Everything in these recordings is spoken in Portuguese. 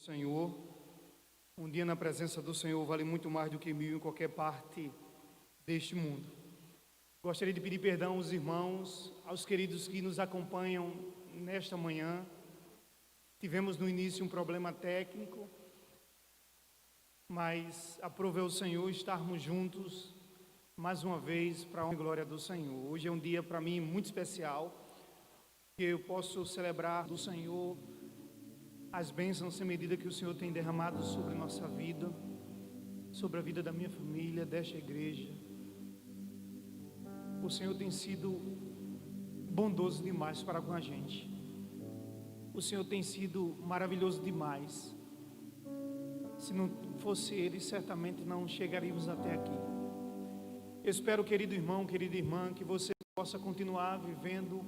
Senhor. Um dia na presença do Senhor vale muito mais do que 1000 em qualquer parte deste mundo. Gostaria de pedir perdão aos irmãos, aos queridos que nos acompanham nesta manhã. Tivemos no início um problema técnico, mas aprove ao Senhor estarmos juntos mais uma vez para a honra e glória do Senhor. Hoje é um dia para mim muito especial, que eu posso celebrar do Senhor as bênçãos sem medida que o Senhor tem derramado sobre nossa vida, sobre a vida da minha família, desta igreja. O Senhor tem sido bondoso demais para com a gente. O Senhor tem sido maravilhoso demais. Se não fosse Ele, certamente não chegaríamos até aqui. Eu espero, querido irmão, querida irmã, que você possa continuar vivendo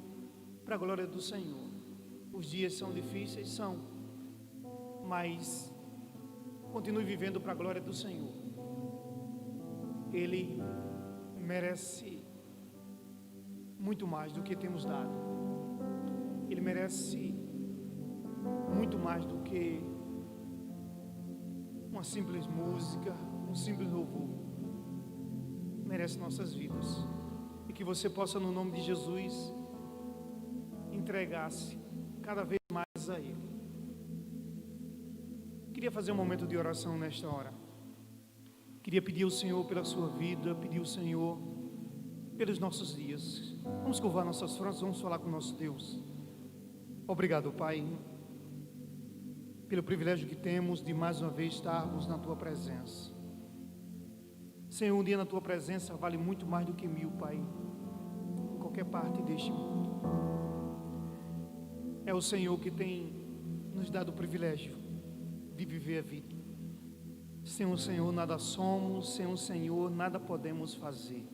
para a glória do Senhor. Os dias são difíceis, são, mas continue vivendo para a glória do Senhor. Ele merece muito mais do que temos dado. Ele merece muito mais do que uma simples música, um simples louvor. Merece nossas vidas. E que você possa, no nome de Jesus, entregar-se cada vez mais a Ele. Queria fazer um momento de oração nesta hora. Queria pedir ao Senhor pela sua vida, pedir ao Senhor pelos nossos dias. Vamos curvar nossas frontes, vamos falar com o nosso Deus. Obrigado, Pai, pelo privilégio que temos de mais uma vez estarmos na Tua presença. Senhor, um dia na Tua presença vale muito mais do que 1000, Pai, em qualquer parte deste mundo. É o Senhor que tem nos dado o privilégio de viver a vida. Sem o Senhor nada somos, sem o Senhor nada podemos fazer.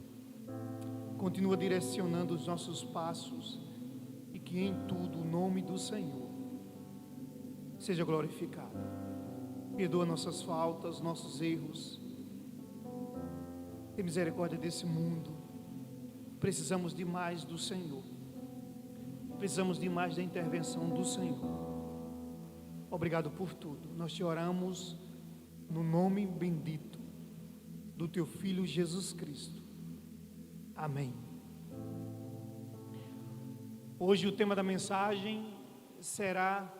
Continua direcionando os nossos passos e que em tudo o nome do Senhor seja glorificado. Perdoa nossas faltas, nossos erros. Tem misericórdia desse mundo. Precisamos de mais do Senhor. Precisamos de mais da intervenção do Senhor. Obrigado por tudo. Nós te oramos no nome bendito do Teu Filho Jesus Cristo. Amém. Hoje o tema da mensagem será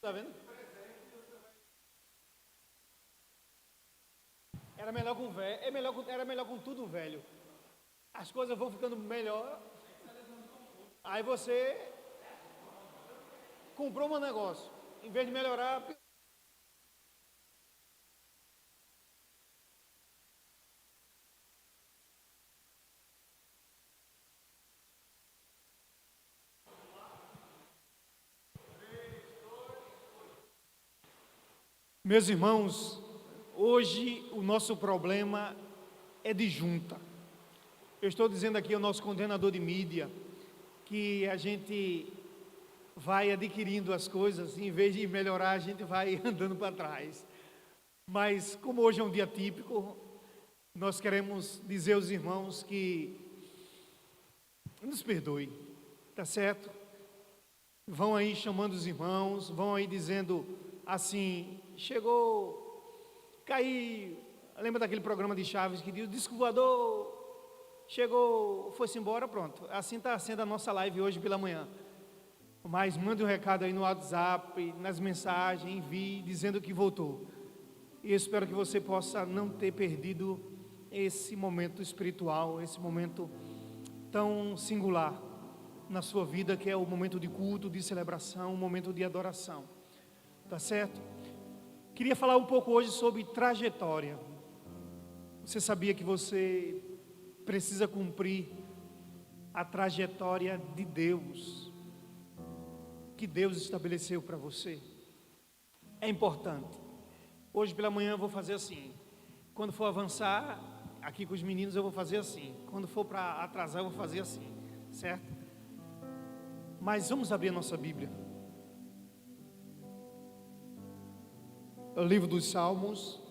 tá vendo? Era melhor com velho, era melhor com tudo velho. As coisas vão ficando melhor. Aí você comprou um negócio, em vez de melhorar. Meus irmãos, hoje o nosso problema é de junta. Eu estou dizendo aqui ao nosso coordenador de mídia que a gente vai adquirindo as coisas, em vez de melhorar, a gente vai andando para trás. Mas como hoje é um dia típico, nós queremos dizer aos irmãos que nos perdoe, tá certo? Vão aí chamando os irmãos, vão aí dizendo assim: chegou, caiu. Lembra daquele programa de Chaves que diz: disco voador, chegou, foi-se embora, pronto. Assim está sendo a nossa live hoje pela manhã. Mas mande um recado aí no WhatsApp, nas mensagens, envie dizendo que voltou. E eu espero que você possa não ter perdido esse momento espiritual, esse momento tão singular na sua vida, que é o momento de culto, de celebração, o momento de adoração. Tá certo? Queria falar um pouco hoje sobre trajetória. Você sabia que você precisa cumprir a trajetória de Deus, que Deus estabeleceu para você? É importante. Hoje pela manhã eu vou fazer assim. Quando for avançar aqui com os meninos eu vou fazer assim. Quando for para atrasar eu vou fazer assim, certo? Mas vamos abrir a nossa Bíblia. O livro dos Salmos,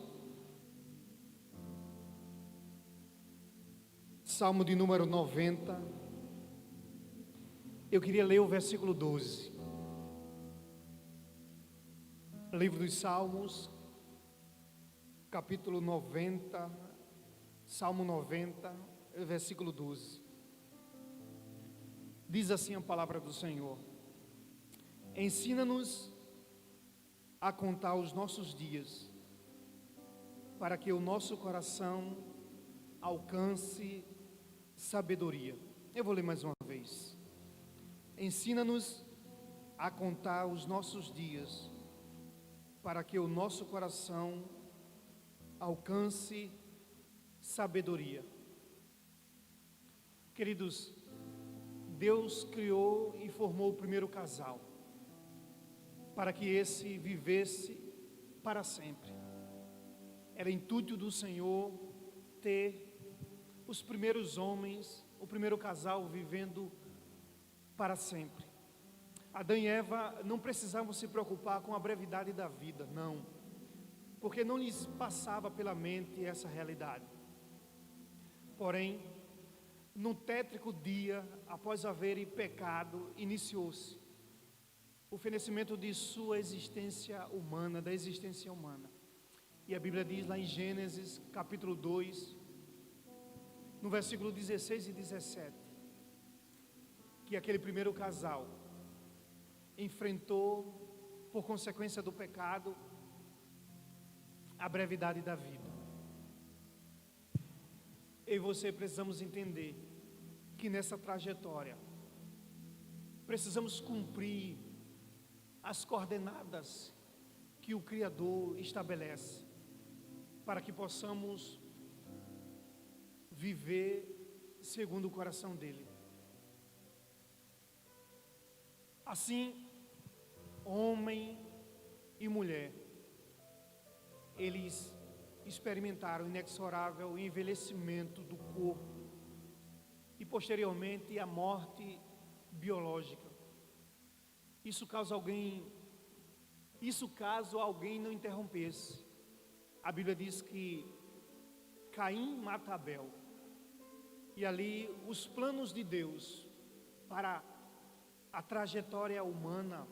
Salmo de número 90. Eu queria ler o versículo 12. Livro dos Salmos, capítulo 90, Salmo 90, versículo 12. Diz assim a palavra do Senhor: ensina-nos a contar os nossos dias, para que o nosso coração alcance sabedoria. Eu vou ler mais uma vez. Ensina-nos a contar os nossos dias, para que o nosso coração alcance sabedoria. Queridos, Deus criou e formou o primeiro casal, para que esse vivesse para sempre. Era intuito do Senhor ter os primeiros homens, o primeiro casal vivendo para sempre. Adão e Eva não precisavam se preocupar com a brevidade da vida, não, porque não lhes passava pela mente essa realidade. Porém, no tétrico dia, após haverem pecado, iniciou-se o fenecimento de sua existência humana, da existência humana. E a Bíblia diz lá em Gênesis, capítulo 2, no versículo 16 e 17, que aquele primeiro casal enfrentou, por consequência do pecado, a brevidade da vida. Eu e você precisamos entender que nessa trajetória precisamos cumprir as coordenadas que o Criador estabelece, para que possamos viver segundo o coração dele. Assim, homem e mulher, eles experimentaram o inexorável envelhecimento do corpo e posteriormente a morte biológica. Isso caso alguém não interrompesse. A Bíblia diz que Caim mata Abel, e ali os planos de Deus para a trajetória humana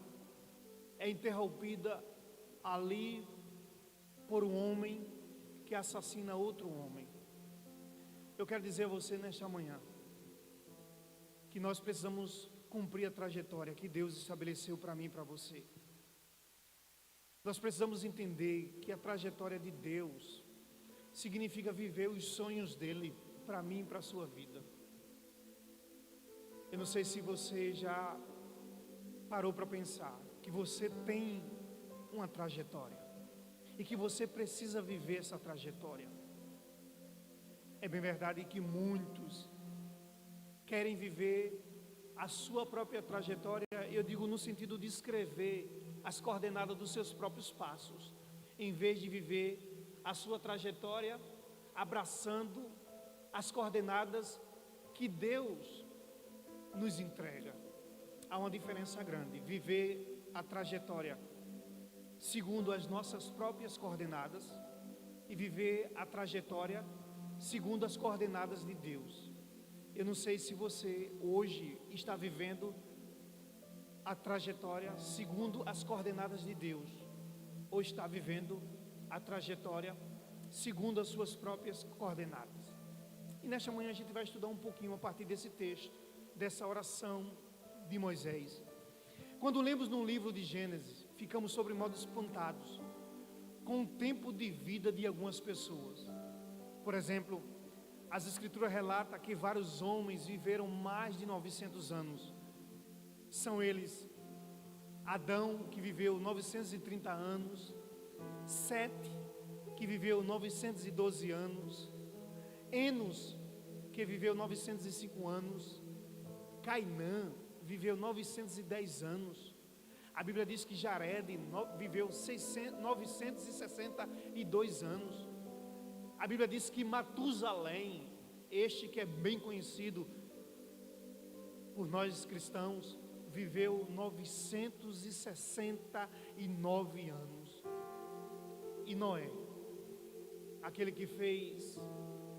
é interrompida ali por um homem que assassina outro homem. Eu quero dizer a você nesta manhã que nós precisamos cumprir a trajetória que Deus estabeleceu para mim e para você. Nós precisamos entender que a trajetória de Deus significa viver os sonhos dele para mim e para a sua vida. Eu não sei se você já parou para pensar que você tem uma trajetória e que você precisa viver essa trajetória. É bem verdade que muitos querem viver a sua própria trajetória, eu digo no sentido de escrever as coordenadas dos seus próprios passos, em vez de viver a sua trajetória abraçando as coordenadas que Deus nos entrega. Há uma diferença grande: viver a trajetória segundo as nossas próprias coordenadas e viver a trajetória segundo as coordenadas de Deus. Eu não sei se você hoje está vivendo a trajetória segundo as coordenadas de Deus, ou está vivendo a trajetória segundo as suas próprias coordenadas. E nesta manhã a gente vai estudar um pouquinho a partir desse texto, dessa oração de Moisés. Quando lemos no livro de Gênesis, ficamos sobre modo espantados com o tempo de vida de algumas pessoas. Por exemplo, as escrituras relatam que vários homens viveram mais de 900 anos, São eles Adão, que viveu 930 anos, Sete, que viveu 912 anos, Enos, que viveu 905 anos, Cainã viveu 910 anos. A Bíblia diz que Jared viveu 962 anos. A Bíblia diz que Matusalém, este que é bem conhecido por nós cristãos, viveu 969 anos. E Noé, aquele que fez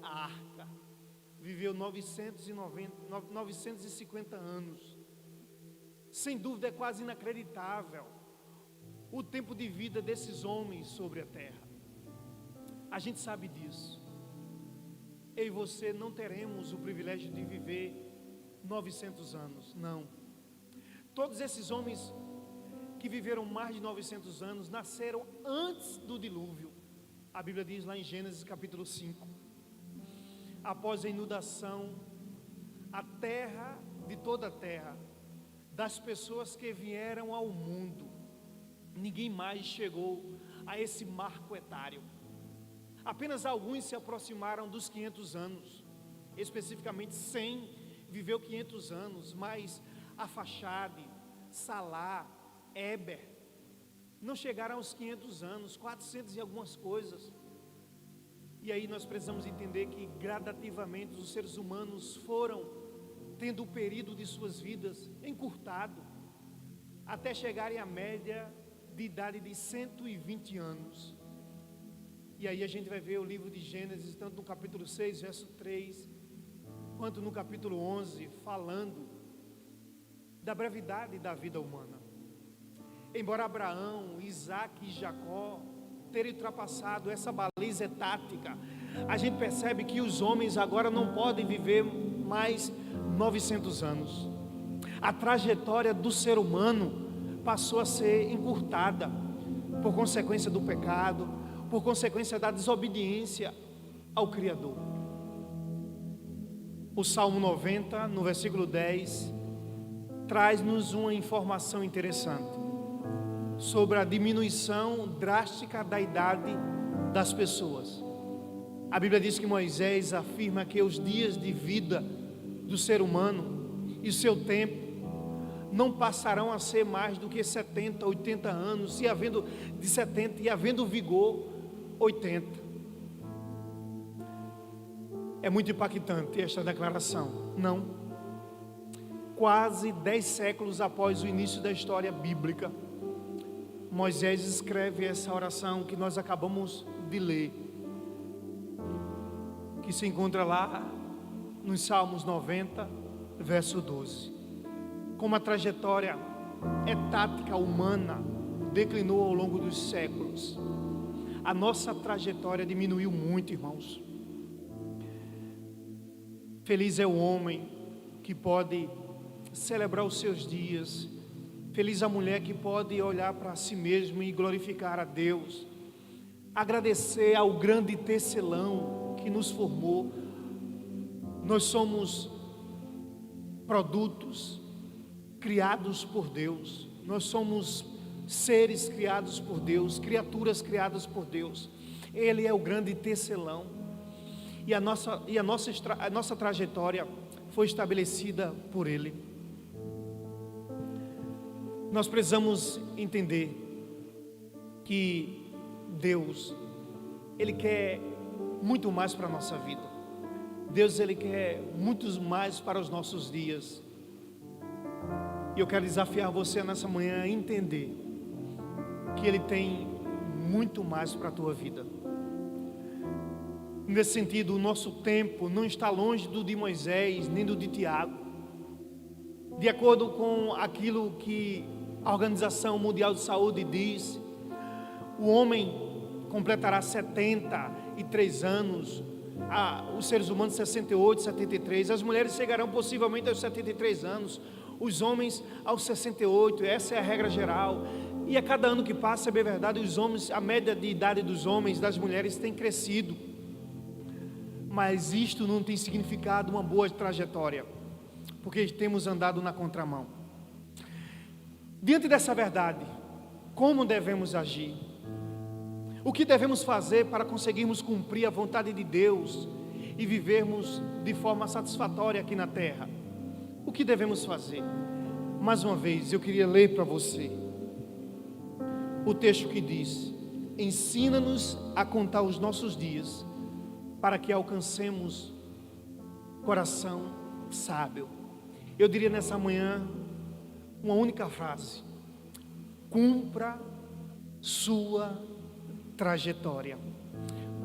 a arca, viveu 950 anos. Sem dúvida, é quase inacreditável o tempo de vida desses homens sobre a terra. A gente sabe disso. Eu e você não teremos o privilégio de viver 900 anos, não. Todos esses homens que viveram mais de 900 anos nasceram antes do dilúvio. A Bíblia diz lá em Gênesis capítulo 5: após a inundação, a terra, de toda a terra, das pessoas que vieram ao mundo, ninguém mais chegou a esse marco etário. Apenas alguns se aproximaram dos 500 anos, especificamente Sem viveu 500 anos, mas Afaxade, Salá, Éber não chegaram aos 500 anos, 400 e algumas coisas. E aí nós precisamos entender que gradativamente os seres humanos foram tendo o período de suas vidas encurtado, até chegarem à média de idade de 120 anos. E aí a gente vai ver o livro de Gênesis, tanto no capítulo 6, verso 3, quanto no capítulo 11, falando da brevidade da vida humana. Embora Abraão, Isaac e Jacó terem ultrapassado essa baliza etática, a gente percebe que os homens agora não podem viver mais 900 anos. A trajetória do ser humano passou a ser encurtada por consequência do pecado, por consequência da desobediência ao Criador. O Salmo 90, no versículo 10, traz-nos uma informação interessante sobre a diminuição drástica da idade das pessoas. A Bíblia diz que Moisés afirma que os dias de vida do ser humano e o seu tempo não passarão a ser mais do que 70, 80 anos, e havendo de 70 e havendo vigor 80. É muito impactante esta declaração, não? Quase 10 séculos após o início da história bíblica, Moisés escreve essa oração que nós acabamos de ler, que se encontra lá nos Salmos 90, verso 12. Como a trajetória etática humana declinou ao longo dos séculos, a nossa trajetória diminuiu muito, irmãos. Feliz é o homem que pode celebrar os seus dias. Feliz a mulher que pode olhar para si mesmo e glorificar a Deus, agradecer ao grande tecelão que nos formou. Nós somos produtos criados por Deus, nós somos seres criados por Deus, criaturas criadas por Deus. Ele é o grande tecelão, e a nossa trajetória foi estabelecida por Ele. Nós precisamos entender que Deus, Ele quer muito mais para a nossa vida. Deus, Ele quer muito mais para os nossos dias. E eu quero desafiar você nessa manhã a entender que Ele tem muito mais para a tua vida. Nesse sentido, o nosso tempo não está longe do de Moisés, nem do de Tiago. De acordo com aquilo que a Organização Mundial de Saúde diz, o homem completará 73 anos, os seres humanos 68, 73, as mulheres chegarão possivelmente aos 73 anos, os homens aos 68, essa é a regra geral. E a cada ano que passa, é bem verdade, os homens, a média de idade dos homens, das mulheres tem crescido, mas isto não tem significado uma boa trajetória, porque temos andado na contramão. Diante dessa verdade, como devemos agir? O que devemos fazer para conseguirmos cumprir a vontade de Deus e vivermos de forma satisfatória aqui na terra? O que devemos fazer? Mais uma vez, eu queria ler para você o texto que diz: ensina-nos a contar os nossos dias, para que alcancemos coração sábio. Eu diria nessa manhã uma única frase: cumpra sua trajetória.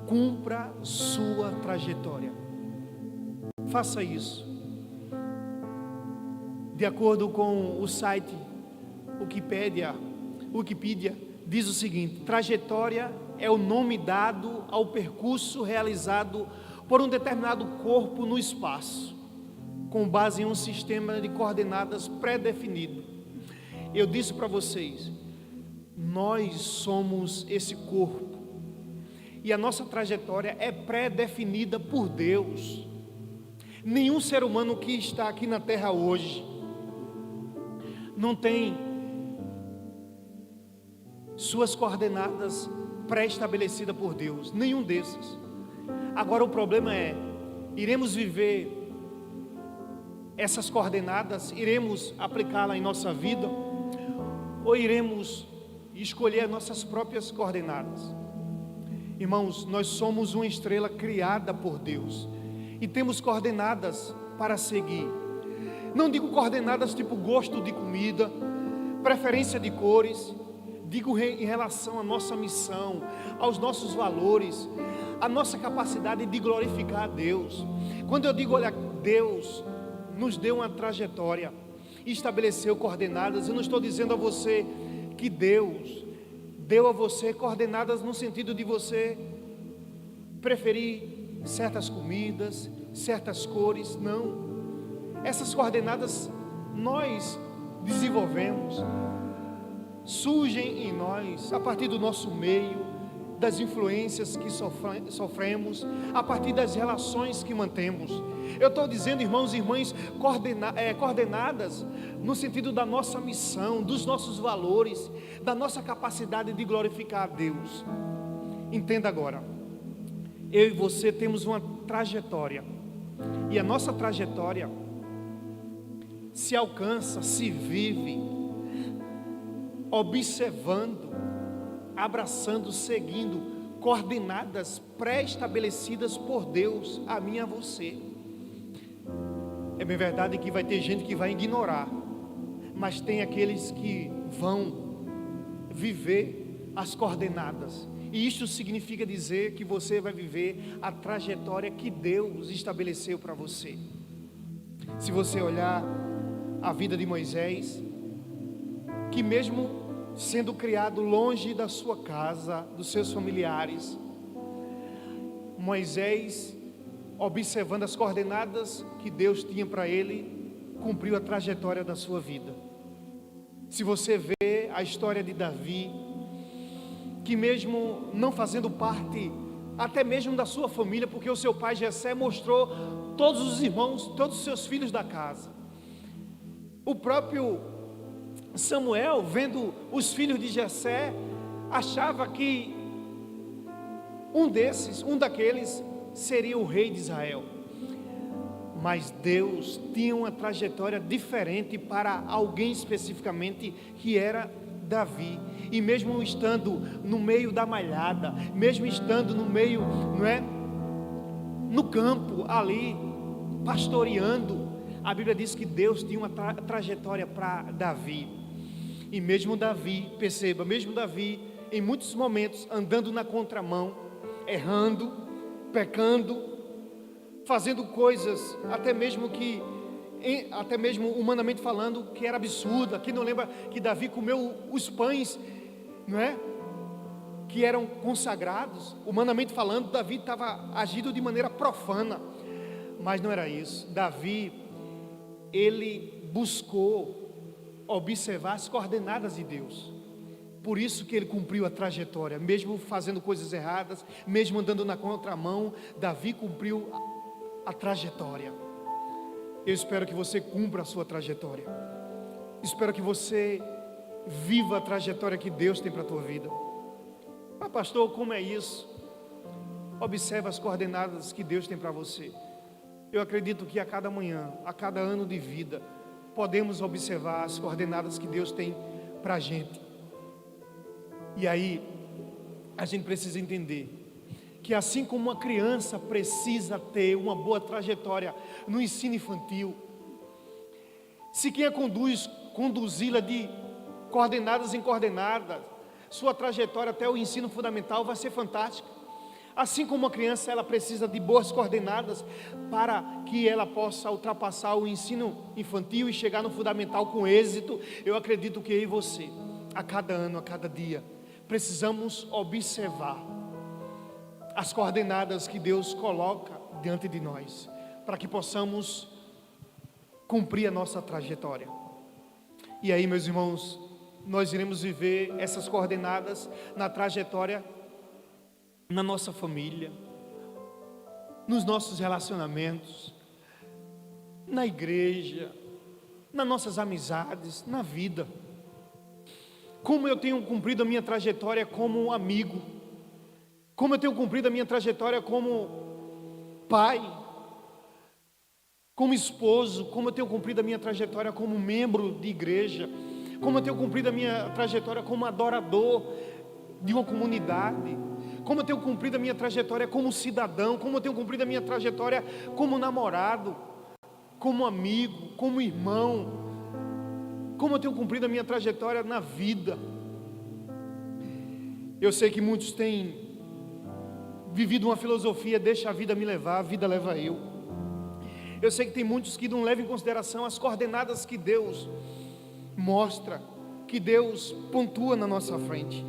Cumpra sua trajetória. Faça isso. De acordo com o site Wikipedia, diz o seguinte: trajetória é o nome dado ao percurso realizado por um determinado corpo no espaço, com base em um sistema de coordenadas pré-definido. Eu disse para vocês, nós somos esse corpo, e a nossa trajetória é pré-definida por Deus. Nenhum ser humano que está aqui na terra hoje não tem suas coordenadas pré-estabelecidas por Deus, nenhum desses. Agora o problema é, iremos viver essas coordenadas, iremos aplicá-la em nossa vida, ou iremos escolher as nossas próprias coordenadas? Irmãos, nós somos uma estrela criada por Deus e temos coordenadas para seguir. Não digo coordenadas tipo gosto de comida, preferência de cores, digo em relação à nossa missão, aos nossos valores, a nossa capacidade de glorificar a Deus. Quando eu digo, olha, Deus nos deu uma trajetória, estabeleceu coordenadas, eu não estou dizendo a você que Deus deu a você coordenadas no sentido de você preferir certas comidas, certas cores, não. Essas coordenadas nós desenvolvemos, surgem em nós a partir do nosso meio, das influências que sofremos, a partir das relações que mantemos. Eu estou dizendo, irmãos e irmãs, coordenadas no sentido da nossa missão, dos nossos valores, da nossa capacidade de glorificar a Deus. Entenda agora, eu e você temos uma trajetória, e a nossa trajetória se alcança, se vive observando, abraçando, seguindo coordenadas pré-estabelecidas por Deus a mim e a você. É bem verdade que vai ter gente que vai ignorar, mas tem aqueles que vão viver as coordenadas, e isto significa dizer que você vai viver a trajetória que Deus estabeleceu para você. Se você olhar a vida de Moisés, que mesmo sendo criado longe da sua casa, dos seus familiares, Moisés, observando as coordenadas que Deus tinha para ele, cumpriu a trajetória da sua vida. Se você vê a história de Davi, que mesmo não fazendo parte até mesmo da sua família, porque o seu pai Jessé mostrou todos os irmãos, todos os seus filhos da casa. O próprio Samuel, vendo os filhos de Jessé, achava que um daqueles seria o rei de Israel. Mas Deus tinha uma trajetória diferente para alguém especificamente, que era Davi. E mesmo estando no meio da malhada, mesmo estando no meio, no campo ali, pastoreando, a Bíblia diz que Deus tinha uma trajetória para Davi. E mesmo Davi, perceba, mesmo Davi, em muitos momentos, andando na contramão, errando, pecando, fazendo coisas, até mesmo humanamente falando, que era absurda. Quem não lembra que Davi comeu os pães, que eram consagrados? Humanamente falando, Davi estava agindo de maneira profana, mas não era isso. Davi, ele buscou observar as coordenadas de Deus. Por isso que ele cumpriu a trajetória, mesmo fazendo coisas erradas, mesmo andando na contramão, Davi cumpriu a trajetória. Eu espero que você cumpra a sua trajetória. Espero que você viva a trajetória que Deus tem para a tua vida. Mas pastor, como é isso? Observa as coordenadas que Deus tem para você. Eu acredito que a cada manhã, a cada ano de vida, podemos observar as coordenadas que Deus tem para a gente. E aí, a gente precisa entender que assim como uma criança precisa ter uma boa trajetória no ensino infantil, se quem a conduzi-la de coordenadas em coordenadas, sua trajetória até o ensino fundamental vai ser fantástica. Assim como uma criança, ela precisa de boas coordenadas para que ela possa ultrapassar o ensino infantil e chegar no fundamental com êxito. Eu acredito que eu e você, a cada ano, a cada dia, precisamos observar as coordenadas que Deus coloca diante de nós, para que possamos cumprir a nossa trajetória. E aí, meus irmãos, nós iremos viver essas coordenadas na trajetória, na nossa família, nos nossos relacionamentos, na igreja, nas nossas amizades, na vida. Como eu tenho cumprido a minha trajetória como um amigo, como eu tenho cumprido a minha trajetória como pai, como esposo, como eu tenho cumprido a minha trajetória como membro de igreja, como eu tenho cumprido a minha trajetória como adorador de uma comunidade, como eu tenho cumprido a minha trajetória como cidadão, como eu tenho cumprido a minha trajetória como namorado, como amigo, como irmão, como eu tenho cumprido a minha trajetória na vida. Eu sei que muitos têm vivido uma filosofia, deixa a vida me levar, a vida leva eu. Eu sei que tem muitos que não levam em consideração as coordenadas que Deus mostra, que Deus pontua na nossa frente.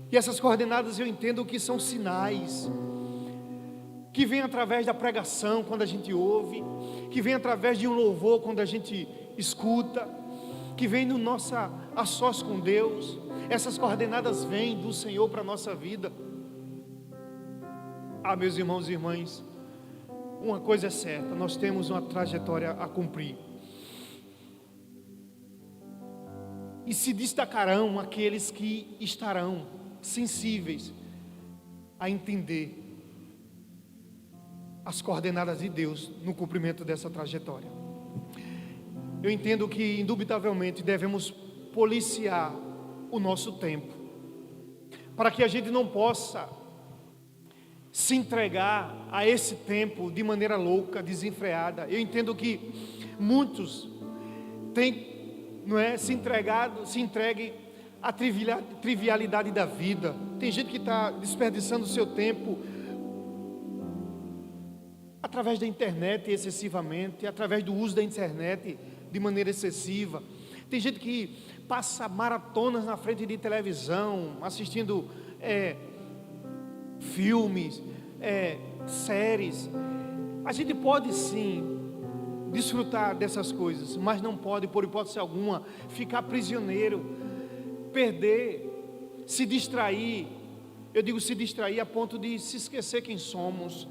E essas coordenadas eu entendo que são sinais, que vêm através da pregação quando a gente ouve, que vêm através de um louvor quando a gente escuta, que vem no nosso a sós com Deus. Essas coordenadas vêm do Senhor para a nossa vida. Meus irmãos e irmãs, uma coisa é certa, nós temos uma trajetória a cumprir. E se destacarão aqueles que estarão sensíveis a entender as coordenadas de Deus no cumprimento dessa trajetória. Eu entendo que indubitavelmente devemos policiar o nosso tempo, para que a gente não possa se entregar a esse tempo de maneira louca, desenfreada. Eu entendo que muitos têm, se entreguem à trivialidade da vida. Tem gente que está desperdiçando o seu tempo através da internet excessivamente, através do uso da internet de maneira excessiva. Tem gente que passa maratonas na frente de televisão, assistindo filmes, séries. A gente pode sim desfrutar dessas coisas, mas não pode, por hipótese alguma, ficar prisioneiro, perder, se distrair. Eu digo se distrair a ponto de se esquecer quem somos,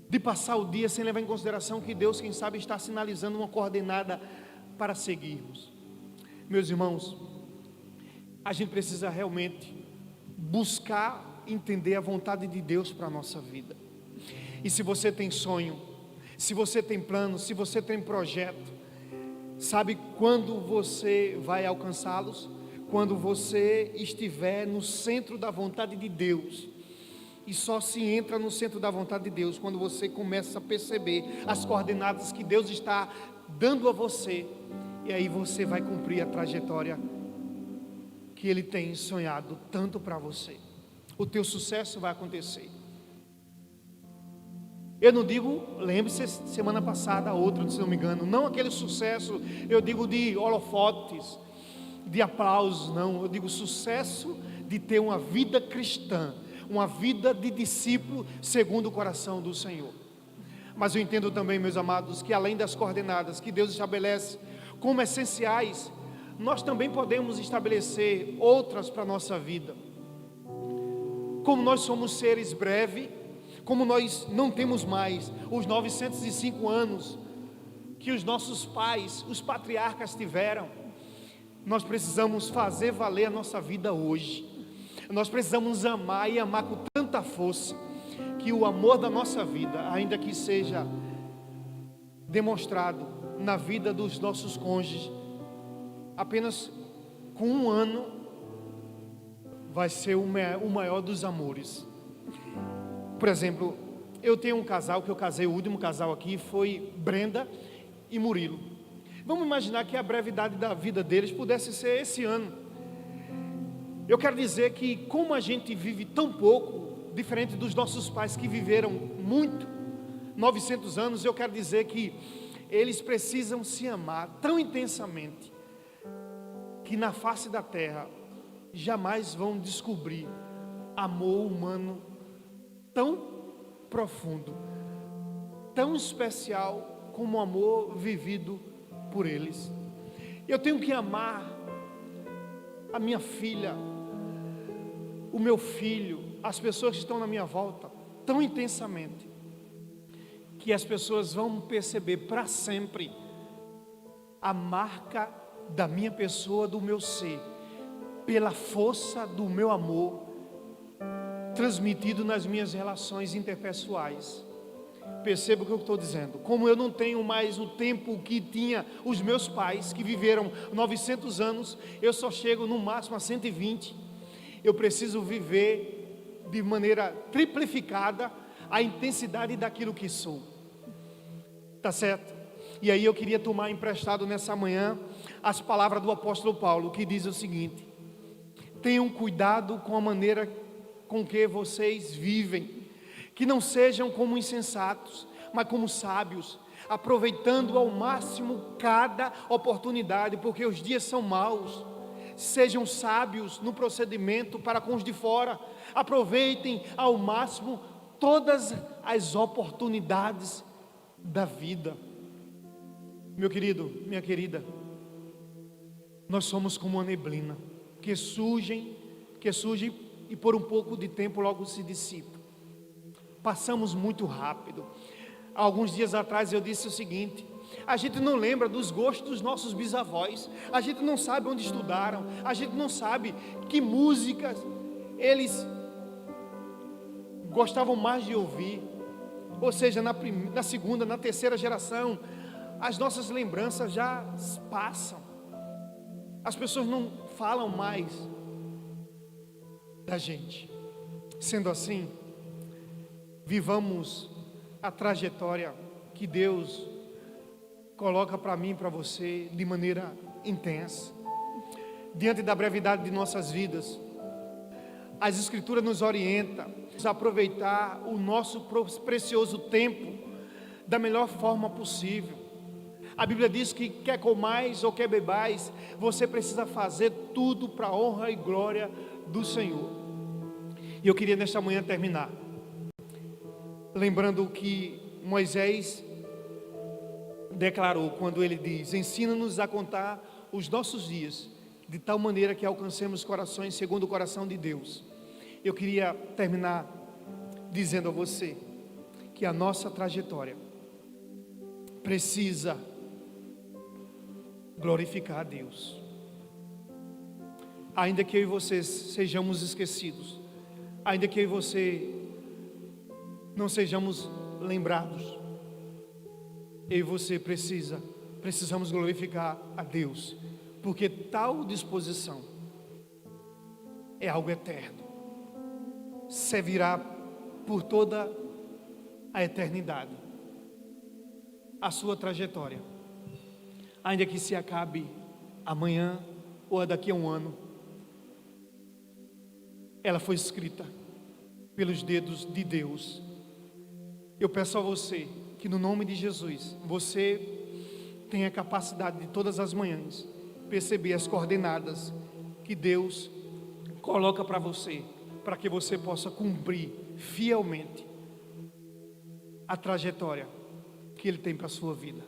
de passar o dia sem levar em consideração que Deus, quem sabe, está sinalizando uma coordenada para seguirmos. Meus irmãos, a gente precisa realmente buscar entender a vontade de Deus para a nossa vida. E se você tem sonho, se você tem plano, se você tem projeto, sabe quando você vai alcançá-los? Quando você estiver no centro da vontade de Deus. E só se entra no centro da vontade de Deus quando você começa a perceber as coordenadas que Deus está dando a você. E aí você vai cumprir a trajetória que Ele tem sonhado tanto para você. O teu sucesso vai acontecer. Eu não digo, lembre-se, semana passada, outra, se não me engano, não aquele sucesso, eu digo de holofotes, de aplausos, não, eu digo sucesso de ter uma vida cristã, uma vida de discípulo segundo o coração do Senhor. Mas eu entendo também, meus amados, que além das coordenadas que Deus estabelece como essenciais, nós também podemos estabelecer outras para a nossa vida. Como nós somos seres breves, como nós não temos mais os 905 anos que os nossos pais, os patriarcas tiveram, nós precisamos fazer valer a nossa vida hoje. Nós precisamos amar e amar com tanta força, que o amor da nossa vida, ainda que seja demonstrado na vida dos nossos cônjuges, apenas com 1 ano, vai ser o maior dos amores. Por exemplo, eu tenho um casal que eu casei, o último casal aqui foi Brenda e Murilo. Vamos imaginar que a brevidade da vida deles pudesse ser esse ano. Eu quero dizer que, como a gente vive tão pouco, diferente dos nossos pais que viveram muito, 900 anos, eu quero dizer que eles precisam se amar tão intensamente, que na face da terra jamais vão descobrir amor humano tão profundo, tão especial como o amor vivido por eles. Eu tenho que amar a minha filha, o meu filho, as pessoas que estão na minha volta tão intensamente, que as pessoas vão perceber para sempre a marca da minha pessoa, do meu ser, pela força do meu amor transmitido nas minhas relações interpessoais. Perceba o que eu estou dizendo. Como eu não tenho mais o tempo que tinha os meus pais, que viveram 900 anos, eu só chego no máximo a 120. Eu preciso viver de maneira triplificada a intensidade daquilo que sou. Tá certo? E aí eu queria tomar emprestado nessa manhã as palavras do apóstolo Paulo, que diz o seguinte: tenham cuidado com a maneira com que vocês vivem, que não sejam como insensatos, mas como sábios, aproveitando ao máximo cada oportunidade, porque os dias são maus. Sejam sábios no procedimento para com os de fora, aproveitem ao máximo todas as oportunidades da vida. Meu querido, minha querida, nós somos como uma neblina, que surge e por um pouco de tempo logo se dissipa. Passamos muito rápido. Alguns dias atrás eu disse o seguinte: a gente não lembra dos gostos dos nossos bisavós, a gente não sabe onde estudaram, a gente não sabe que músicas eles gostavam mais de ouvir. Ou seja, na segunda, na terceira geração, as nossas lembranças já passam. As pessoas não falam mais da gente. Sendo assim, vivamos a trajetória que Deus coloca para mim e para você de maneira intensa. Diante da brevidade de nossas vidas, as Escrituras nos orientam a aproveitar o nosso precioso tempo da melhor forma possível. A Bíblia diz que quer comais ou quer bebais, você precisa fazer tudo para a honra e glória do Senhor. E eu queria nesta manhã terminar lembrando o que Moisés declarou quando ele diz: ensina-nos a contar os nossos dias de tal maneira que alcancemos corações segundo o coração de Deus. Eu queria terminar dizendo a você que a nossa trajetória precisa glorificar a Deus. Ainda que eu e você sejamos esquecidos, ainda que eu e você não sejamos lembrados, eu e você precisamos glorificar a Deus, porque tal disposição é algo eterno, servirá por toda a eternidade. A sua trajetória, ainda que se acabe amanhã ou daqui a um ano, ela foi escrita pelos dedos de Deus. Eu peço a você que, no nome de Jesus, você tenha a capacidade de todas as manhãs perceber as coordenadas que Deus coloca para você, para que você possa cumprir fielmente a trajetória que Ele tem para a sua vida.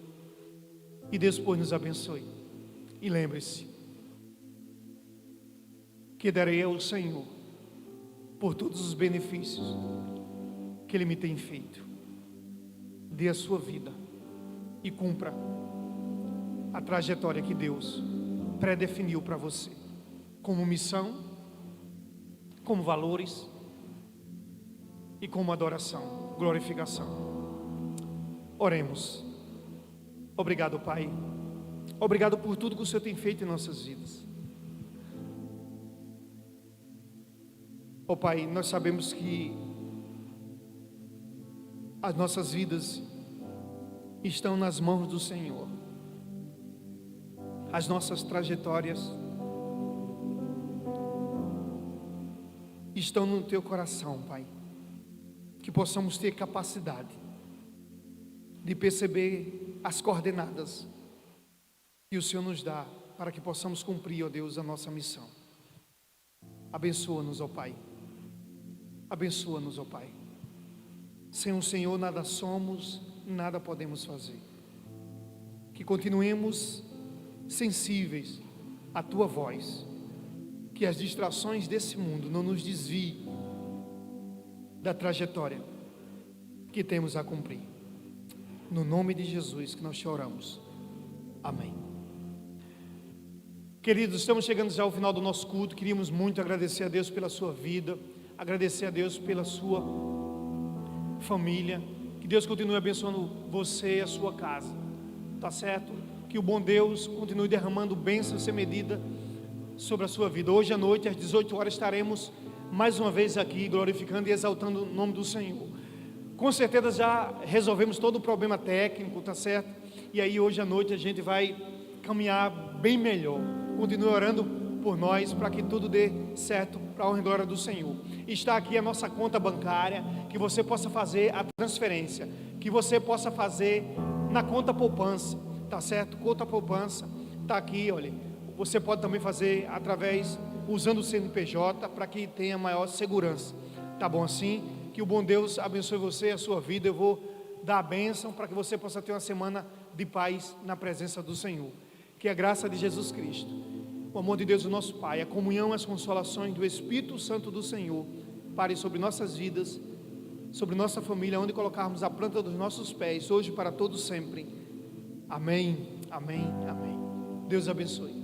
E Deus, pois, nos abençoe. E lembre-se que darei ao Senhor por todos os benefícios que Ele me tem feito. Dê a sua vida e cumpra a trajetória que Deus predefiniu para você, como missão, como valores e como adoração, glorificação. Oremos. Obrigado, Pai. Obrigado por tudo que o Senhor tem feito em nossas vidas. Ó Pai, nós sabemos que as nossas vidas estão nas mãos do Senhor. As nossas trajetórias estão no Teu coração, Pai. Que possamos ter capacidade de perceber as coordenadas que o Senhor nos dá para que possamos cumprir, ó Deus, a nossa missão. Abençoa-nos, ó Pai. Abençoa-nos, ó Pai. Sem o Senhor nada somos, nada podemos fazer. Que continuemos sensíveis à Tua voz. Que as distrações desse mundo não nos desviem da trajetória que temos a cumprir. No nome de Jesus que nós te oramos. Amém. Queridos, estamos chegando já ao final do nosso culto. Queríamos muito agradecer a Deus pela sua vida, agradecer a Deus pela sua família. Que Deus continue abençoando você e a sua casa, tá certo? Que o bom Deus continue derramando bênçãos sem medida sobre a sua vida. Hoje à noite, às 18 horas, estaremos mais uma vez aqui glorificando e exaltando o nome do Senhor. Com certeza já resolvemos todo o problema técnico, tá certo? E aí hoje à noite a gente vai caminhar bem melhor. Continue orando por nós para que tudo dê certo para a honra e glória do Senhor. Está aqui a nossa conta bancária, que você possa fazer a transferência, que você possa fazer na conta poupança, tá certo? Conta poupança está aqui, olha. Você pode também fazer através, usando o CNPJ, para que tenha maior segurança. Tá bom assim? Que o bom Deus abençoe você e a sua vida. Eu vou dar a bênção para que você possa ter uma semana de paz na presença do Senhor. Que a graça de Jesus Cristo, o amor de Deus, o nosso Pai, a comunhão e as consolações do Espírito Santo do Senhor pare sobre nossas vidas, sobre nossa família, onde colocarmos a planta dos nossos pés, hoje para todos sempre. Amém, amém, amém. Deus abençoe.